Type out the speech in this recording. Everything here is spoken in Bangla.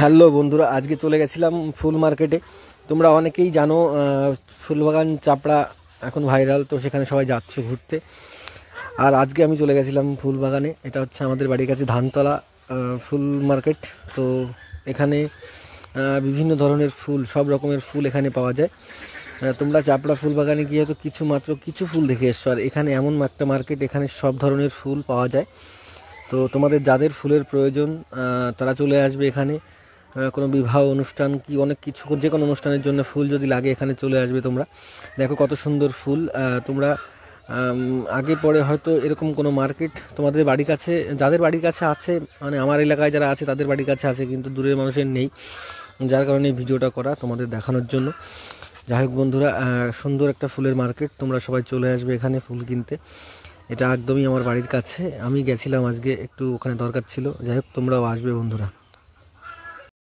হ্যালো বন্ধুরা, আজকে চলে গেছিলাম ফুল মার্কেটে। তোমরা অনেকেই জানো ফুলবাগান চাপড়া এখন ভাইরাল, তো সেখানে সবাই যাচ্ছে ঘুরতে। আর আজকে আমি চলে গেছিলাম ফুল বাগানে। এটা হচ্ছে আমাদের বাড়ির কাছে ধানতলা ফুল মার্কেট। তো এখানে বিভিন্ন ধরনের ফুল, সব রকমের ফুল এখানে পাওয়া যায়। তোমরা চাপড়া ফুল বাগানে গিয়ে তো কিছু ফুল দেখে এসছো, আর এখানে এমন একটা মার্কেট, এখানে সব ধরনের ফুল পাওয়া যায়। তো তোমাদের যাদের ফুলের প্রয়োজন তারা চলে আসবে এখানে। কোনো বিবাহ অনুষ্ঠান কি অনেক কিছু, যে কোনো অনুষ্ঠানের জন্য ফুল যদি লাগে এখানে চলে আসবে তোমরা। দেখো কত সুন্দর ফুল। তোমরা আগে পরে হয়তো এরকম কোনো মার্কেট তোমাদের বাড়ির কাছে, যাদের বাড়ির কাছে আছে, মানে আমার এলাকায় যারা আছে তাদের বাড়ির কাছে আছে, কিন্তু দূরের মানুষের নেই, যার কারণে এই ভিডিওটা করা তোমাদের দেখানোর জন্য। যাই হোক বন্ধুরা, সুন্দর একটা ফুলের মার্কেট, তোমরা সবাই চলে আসবে এখানে ফুল কিনতে। এটা একদমই আমার বাড়ির কাছে, আমি গেছিলাম আজকে, একটু ওখানে দরকার ছিল। যাই হোক তোমরাও আসবে বন্ধুরা।